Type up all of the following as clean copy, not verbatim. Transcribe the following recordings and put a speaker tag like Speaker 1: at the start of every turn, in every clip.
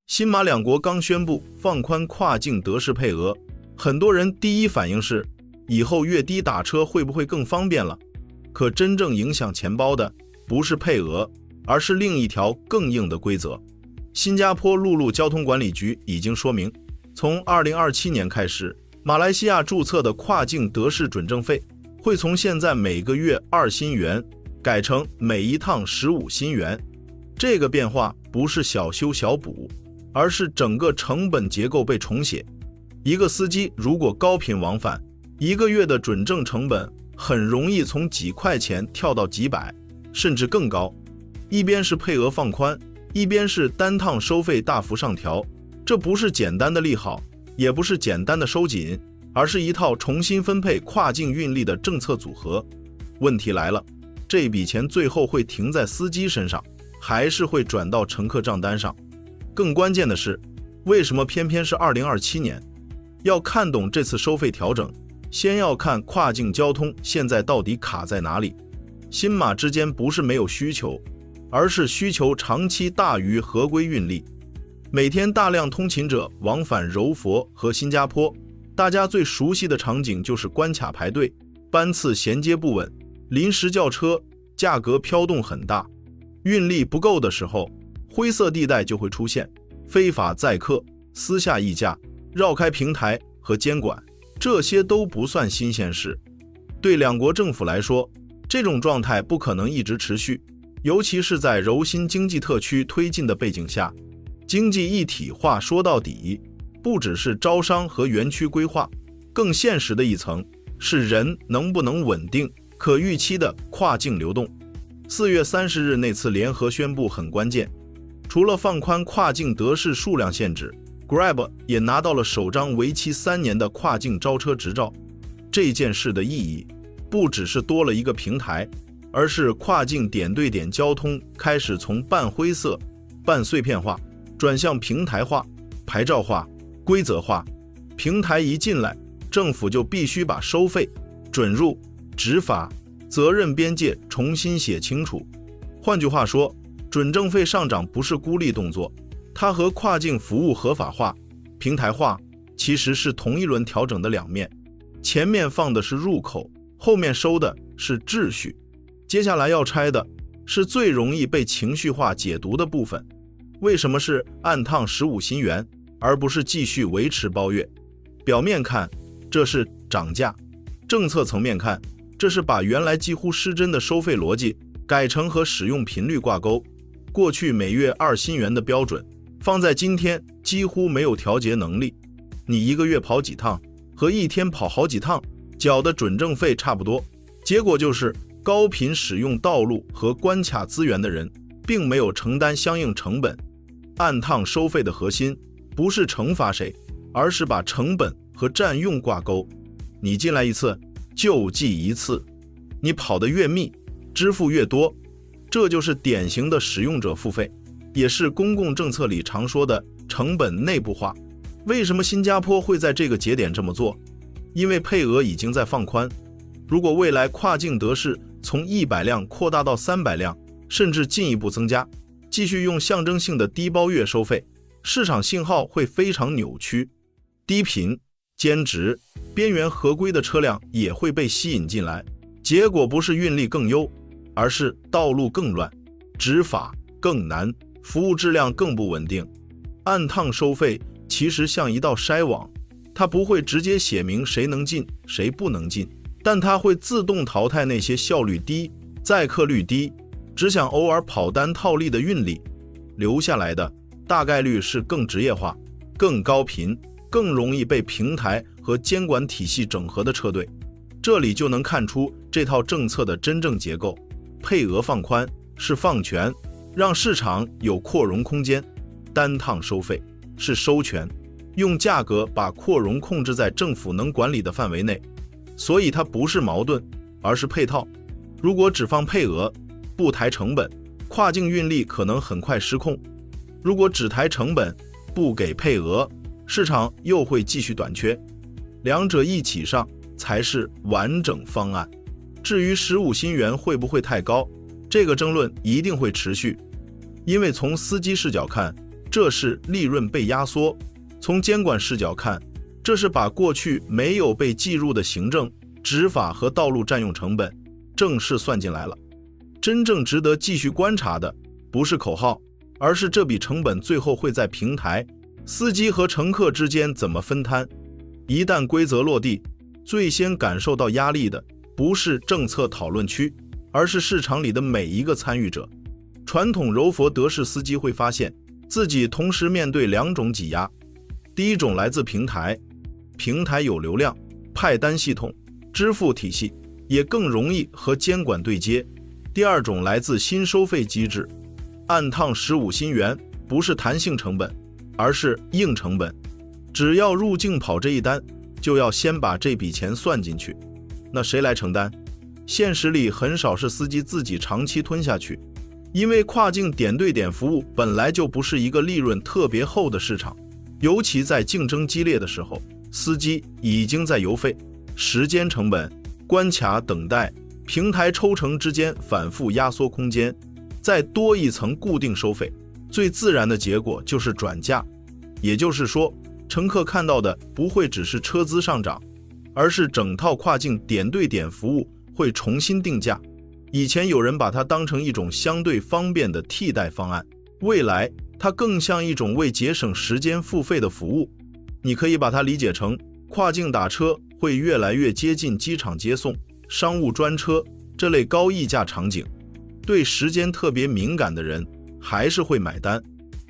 Speaker 1: 新马两国刚宣布放宽跨境德式配额，很多人第一反应是以后越低打车会不会更方便了？可真正影响钱包的不是配额，而是另一条更硬的规则。新加坡陆路交通管理局已经说明，从2027年开始，马来西亚注册的跨境德式准证费会从现在每个月2新元改成每一趟15新元。这个变化不是小修小补，而是整个成本结构被重写。一个司机如果高频往返，一个月的准证成本很容易从几块钱跳到几百，甚至更高。一边是配额放宽，一边是单趟收费大幅上调，这不是简单的利好，也不是简单的收紧，而是一套重新分配跨境运力的政策组合。问题来了，这笔钱最后会停在司机身上，还是会转到乘客账单上？更关键的是，为什么偏偏是2027年？要看懂这次收费调整，先要看跨境交通现在到底卡在哪里。新马之间不是没有需求，而是需求长期大于合规运力。每天大量通勤者往返柔佛和新加坡，大家最熟悉的场景就是关卡排队，班次衔接不稳，临时叫车，价格飘动很大。运力不够的时候，灰色地带就会出现，非法载客、私下议价、绕开平台和监管，这些都不算新鲜事。对两国政府来说，这种状态不可能一直持续，尤其是在柔新经济特区推进的背景下。经济一体化说到底，不只是招商和园区规划，更现实的一层是人能不能稳定、可预期的跨境流动。4月30日那次联合宣布很关键，除了放宽跨境德式数量限制， Grab 也拿到了首张为期3年的跨境招车执照。这件事的意义不只是多了一个平台，而是跨境点对点交通开始从半灰色、半碎片化转向平台化、牌照化、规则化。平台一进来，政府就必须把收费、准入、执法、责任边界重新写清楚。换句话说，准证费上涨不是孤立动作，它和跨境服务合法化、平台化其实是同一轮调整的两面。前面放的是入口，后面收的是秩序。接下来要拆的是最容易被情绪化解读的部分。为什么是按趟15新元，而不是继续维持包月？表面看，这是涨价；政策层面看，这是把原来几乎失真的收费逻辑改成和使用频率挂钩。过去每月2新元的标准，放在今天几乎没有调节能力。你一个月跑几趟，和一天跑好几趟，缴的准证费差不多。结果就是高频使用道路和关卡资源的人，并没有承担相应成本。按趟收费的核心不是惩罚谁，而是把成本和占用挂钩。你进来一次就记一次，你跑得越密，支付越多，这就是典型的使用者付费，也是公共政策里常说的成本内部化。为什么新加坡会在这个节点这么做？因为配额已经在放宽，如果未来跨境德式从100辆扩大到300辆，甚至进一步增加，继续用象征性的低包月收费，市场信号会非常扭曲。低频、兼职、边缘合规的车辆也会被吸引进来，结果不是运力更优，而是道路更乱，执法更难，服务质量更不稳定。按趟收费其实像一道筛网，它不会直接写明谁能进谁不能进，但它会自动淘汰那些效率低、载客率低、只想偶尔跑单套利的运力，留下来的大概率是更职业化、更高频、更容易被平台和监管体系整合的车队。这里就能看出这套政策的真正结构。配额放宽是放权，让市场有扩容空间；单趟收费是收权，用价格把扩容控制在政府能管理的范围内。所以它不是矛盾，而是配套。如果只放配额，不抬成本，跨境运力可能很快失控；如果只抬成本，不给配额，市场又会继续短缺。两者一起上才是完整方案。至于15新元会不会太高，这个争论一定会持续，因为从司机视角看，这是利润被压缩。从监管视角看，这是把过去没有被计入的行政、执法和道路占用成本正式算进来了。真正值得继续观察的不是口号，而是这笔成本最后会在平台、司机和乘客之间怎么分摊。一旦规则落地，最先感受到压力的不是政策讨论区，而是市场里的每一个参与者。传统柔佛德式司机会发现自己同时面对两种挤压，第一种来自平台，平台有流量、派单系统、支付体系，也更容易和监管对接。第二种来自新收费机制，按趟15新元不是弹性成本，而是硬成本，只要入境跑这一单，就要先把这笔钱算进去。那谁来承担？现实里很少是司机自己长期吞下去，因为跨境点对点服务本来就不是一个利润特别厚的市场，尤其在竞争激烈的时候，司机已经在油费、时间成本、关卡等待、平台抽成之间反复压缩空间，再多一层固定收费，最自然的结果就是转嫁。也就是说，乘客看到的不会只是车资上涨，而是整套跨境点对点服务会重新定价。以前有人把它当成一种相对方便的替代方案，未来它更像一种为节省时间付费的服务。你可以把它理解成，跨境打车会越来越接近机场接送、商务专车这类高溢价场景，对时间特别敏感的人还是会买单，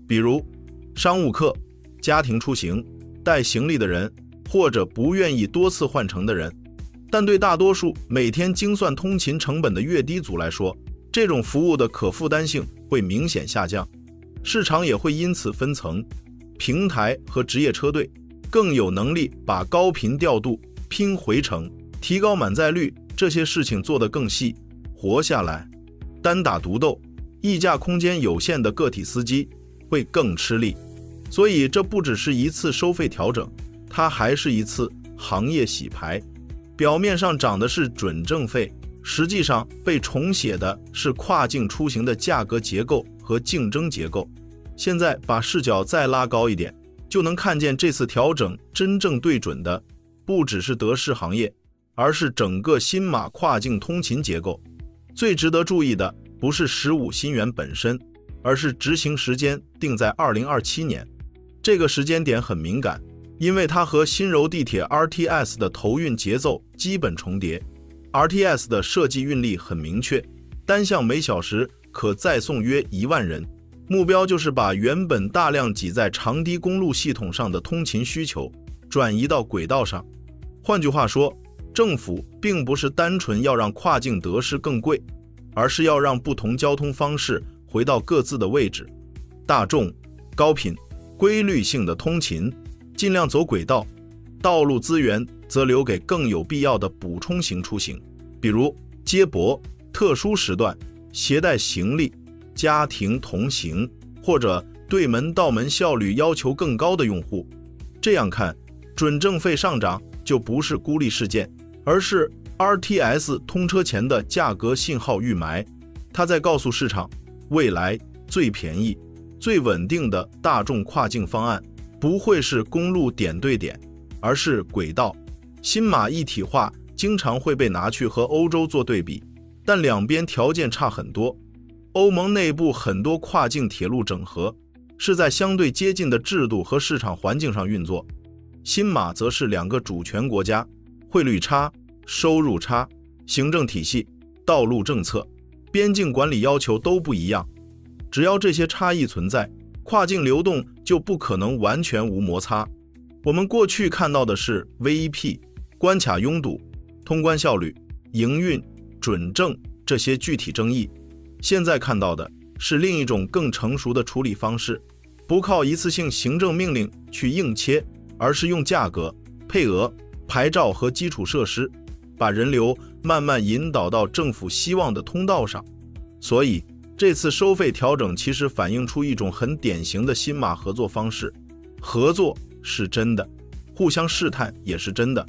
Speaker 1: 比如商务客、家庭出行、带行李的人，或者不愿意多次换乘的人。但对大多数每天精算通勤成本的月低族来说，这种服务的可负担性会明显下降，市场也会因此分层，平台和职业车队更有能力把高频调度、拼回程、提高满载率这些事情做得更细，活下来。单打独斗、溢价空间有限的个体司机会更吃力。所以这不只是一次收费调整，它还是一次行业洗牌。表面上涨的是准证费，实际上被重写的是跨境出行的价格结构和竞争结构。现在把视角再拉高一点，就能看见这次调整真正对准的不只是德式行业，而是整个新马跨境通勤结构。最值得注意的不是15新元本身，而是执行时间定在2027年。这个时间点很敏感，因为它和新柔地铁 RTS 的投运节奏基本重叠。RTS 的设计运力很明确，单向每小时可再送约1万人，目标就是把原本大量挤在长堤公路系统上的通勤需求转移到轨道上。换句话说，政府并不是单纯要让跨境德式更贵，而是要让不同交通方式回到各自的位置。大众、高频、规律性的通勤尽量走轨道，道路资源则留给更有必要的补充型出行，比如接驳、特殊时段、携带行李、家庭同行，或者对门到门效率要求更高的用户。这样看，准证费上涨就不是孤立事件，而是 RTS 通车前的价格信号预埋。它在告诉市场，未来最便宜、最稳定的大众跨境方案不会是公路点对点，而是轨道。新马一体化经常会被拿去和欧洲做对比，但两边条件差很多。欧盟内部很多跨境铁路整合是在相对接近的制度和市场环境上运作，新马则是两个主权国家，汇率差、收入差、行政体系、道路政策、边境管理要求都不一样。只要这些差异存在，跨境流动就不可能完全无摩擦。我们过去看到的是 VEP、关卡拥堵、通关效率、营运、准证这些具体争议，现在看到的是另一种更成熟的处理方式，不靠一次性行政命令去硬切，而是用价格、配额、牌照和基础设施，把人流慢慢引导到政府希望的通道上。所以这次收费调整其实反映出一种很典型的新马合作方式，合作是真的，互相试探也是真的，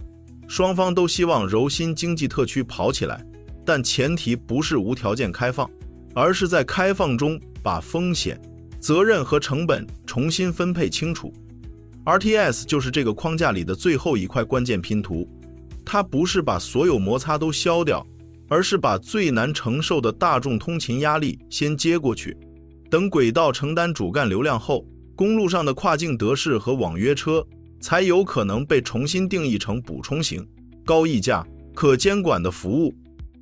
Speaker 1: 双方都希望柔新经济特区跑起来，但前提不是无条件开放，而是在开放中把风险、责任和成本重新分配清楚。RTS 就是这个框架里的最后一块关键拼图，它不是把所有摩擦都消掉，而是把最难承受的大众通勤压力先接过去。等轨道承担主干流量后，公路上的跨境德式和网约车才有可能被重新定义成补充型、高溢价、可监管的服务。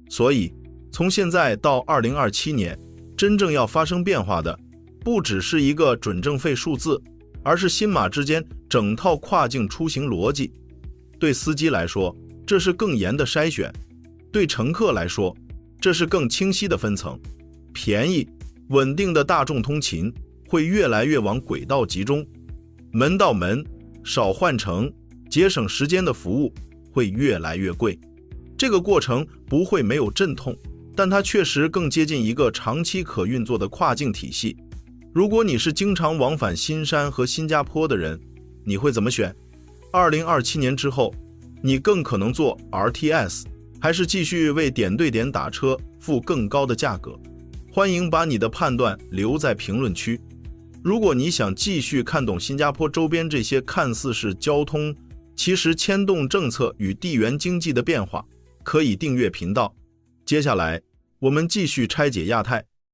Speaker 1: 所以，从现在到2027年，真正要发生变化的，不只是一个准证费数字，而是新马之间整套跨境出行逻辑。对司机来说，这是更严的筛选；对乘客来说，这是更清晰的分层。便宜、稳定的大众通勤会越来越往轨道集中，门到门、少换乘、节省时间的服务会越来越贵。这个过程不会没有阵痛，但它确实更接近一个长期可运作的跨境体系。如果你是经常往返新山和新加坡的人，你会怎么选？2027年之后，你更可能做 RTS， 还是继续为点对点打车付更高的价格？欢迎把你的判断留在评论区。如果你想继续看懂新加坡周边这些看似是交通，其实牵动政策与地缘经济的变化，可以订阅频道。接下来，我们继续拆解亚太。